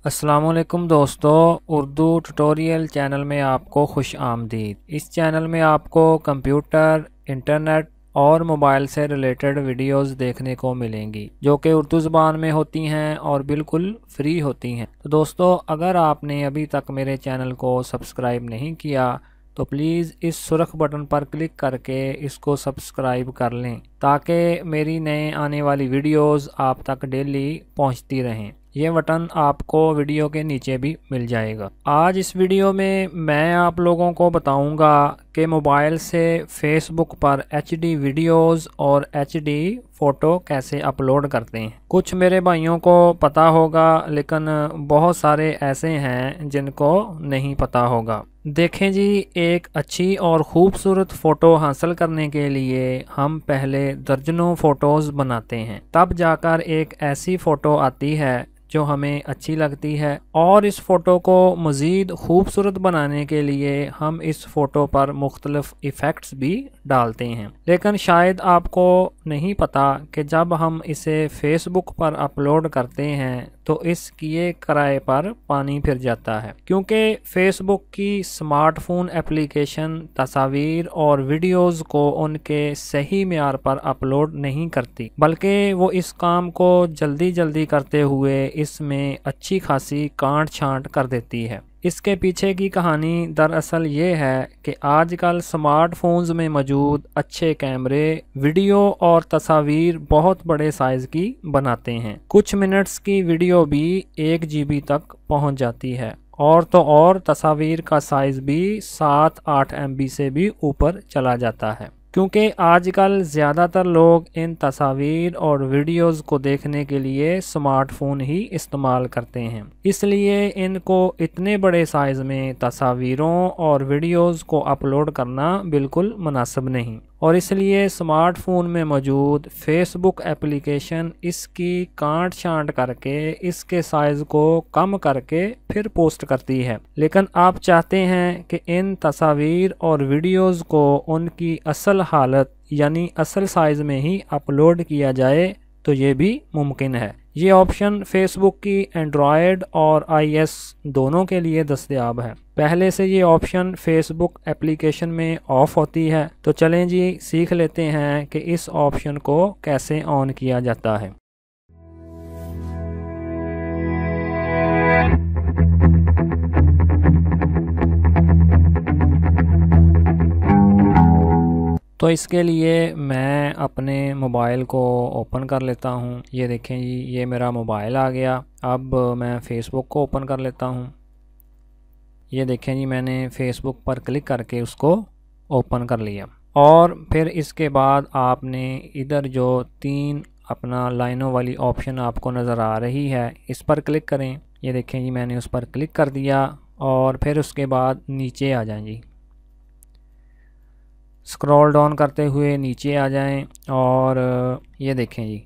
अस्सलामुअलैकुम दोस्तों, Urdu tutorial channel में आपको खुश आमदीद। इस चैनल में आपको कंप्यूटर, इंटरनेट और मोबाइल से रिलेटेड वीडियोस देखने को मिलेंगी जो कि उर्दू ज़बान में होती हैं और बिल्कुल फ्री होती हैं। तो दोस्तों, अगर आपने अभी तक मेरे चैनल को सब्सक्राइब नहीं किया तो प्लीज़ इस सुर्ख बटन पर क्लिक करके इसको सब्सक्राइब कर लें ताकि मेरी नए आने वाली वीडियोस आप तक डेली पहुंचती रहें। ये बटन आपको वीडियो के नीचे भी मिल जाएगा। आज इस वीडियो में मैं आप लोगों को बताऊंगा कि मोबाइल से फेसबुक पर HD वीडियोस और HD फ़ोटो कैसे अपलोड करते हैं। कुछ मेरे भाइयों को पता होगा लेकिन बहुत सारे ऐसे हैं जिनको नहीं पता होगा। देखें जी, एक अच्छी और ख़ूबसूरत फ़ोटो हासिल करने के लिए हम पहले दर्जनों फ़ोटोज़ बनाते हैं, तब जाकर एक ऐसी फ़ोटो आती है जो हमें अच्छी लगती है। और इस फ़ोटो को मज़ीद खूबसूरत बनाने के लिए हम इस फ़ोटो पर मुख्तलिफ इफ़ेक्ट्स भी डालते हैं। लेकिन शायद आपको नहीं पता कि जब हम इसे फेसबुक पर अपलोड करते हैं तो इस किए किराए पर पानी फिर जाता है, क्योंकि फेसबुक की स्मार्टफोन एप्लीकेशन तस्वीर और वीडियोस को उनके सही मेयार पर अपलोड नहीं करती, बल्कि वो इस काम को जल्दी जल्दी करते हुए इसमें अच्छी खासी काट छांट कर देती है। इसके पीछे की कहानी दरअसल ये है कि आजकल स्मार्टफोन्स में मौजूद अच्छे कैमरे वीडियो और तस्वीर बहुत बड़े साइज की बनाते हैं। कुछ मिनट्स की वीडियो भी 1 GB तक पहुंच जाती है और तो और तस्वीर का साइज भी 7-8 MB से भी ऊपर चला जाता है, क्योंकि आजकल ज़्यादातर लोग इन तस्वीर और वीडियोस को देखने के लिए स्मार्टफोन ही इस्तेमाल करते हैं। इसलिए इनको इतने बड़े साइज़ में तस्वीरों और वीडियोस को अपलोड करना बिल्कुल मुनासिब नहीं, और इसलिए स्मार्टफोन में मौजूद फेसबुक एप्लीकेशन इसकी काट छांट करके इसके साइज़ को कम करके फिर पोस्ट करती है। लेकिन आप चाहते हैं कि इन तस्वीर और वीडियोस को उनकी असल हालत यानी असल साइज़ में ही अपलोड किया जाए तो ये भी मुमकिन है। ये ऑप्शन फेसबुक की एंड्रॉयड और iOS दोनों के लिए दस्तयाब है। पहले से ये ऑप्शन फेसबुक एप्लीकेशन में ऑफ होती है। तो चलें जी, सीख लेते हैं कि इस ऑप्शन को कैसे ऑन किया जाता है। तो इसके लिए मैं अपने मोबाइल को ओपन कर लेता हूँ। ये देखें जी, ये मेरा मोबाइल आ गया। अब मैं फ़ेसबुक को ओपन कर लेता हूँ। ये देखें जी, मैंने फ़ेसबुक पर क्लिक करके उसको ओपन कर लिया। और फिर इसके बाद आपने इधर जो 3 अपना लाइनों वाली ऑप्शन आपको नज़र आ रही है, इस पर क्लिक करें। ये देखें जी, मैंने उस पर क्लिक कर दिया और फिर उसके बाद नीचे आ जाएं जी, स्क्रॉल डाउन करते हुए नीचे आ जाएं और ये देखें जी,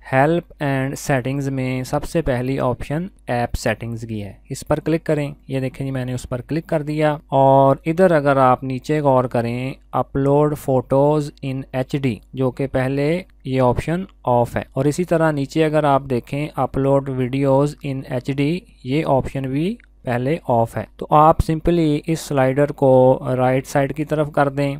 हेल्प एंड सेटिंग्स में सबसे पहली ऑप्शन ऐप सेटिंग्स की है, इस पर क्लिक करें। ये देखें जी, मैंने उस पर क्लिक कर दिया और इधर अगर आप नीचे गौर करें, अपलोड फ़ोटोज़ इन HD, जो कि पहले ये ऑप्शन ऑफ है। और इसी तरह नीचे अगर आप देखें, अपलोड वीडियोज़ इन HD, ये ऑप्शन भी पहले ऑफ है। तो आप सिंपली इस स्लाइडर को राइट साइड की तरफ कर दें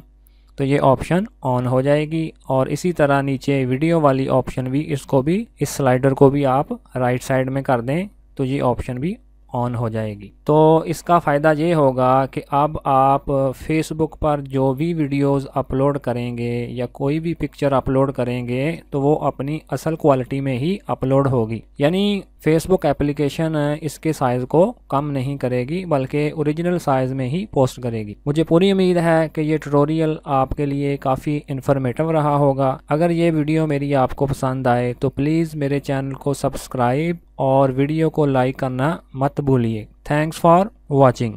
तो ये ऑप्शन ऑन हो जाएगी। और इसी तरह नीचे वीडियो वाली ऑप्शन भी, इसको भी, इस स्लाइडर को भी आप राइट साइड में कर दें तो ये ऑप्शन भी ऑन हो जाएगी। तो इसका फ़ायदा ये होगा कि अब आप फेसबुक पर जो भी वीडियोस अपलोड करेंगे या कोई भी पिक्चर अपलोड करेंगे तो वो अपनी असल क्वालिटी में ही अपलोड होगी, यानी फेसबुक एप्लीकेशन इसके साइज़ को कम नहीं करेगी बल्कि ओरिजिनल साइज़ में ही पोस्ट करेगी। मुझे पूरी उम्मीद है कि ये ट्यूटोरियल आपके लिए काफ़ी इन्फॉर्मेटिव रहा होगा। अगर ये वीडियो मेरी आपको पसंद आए तो प्लीज़ मेरे चैनल को सब्सक्राइब और वीडियो को लाइक करना मत भूलिए। Thanks for watching.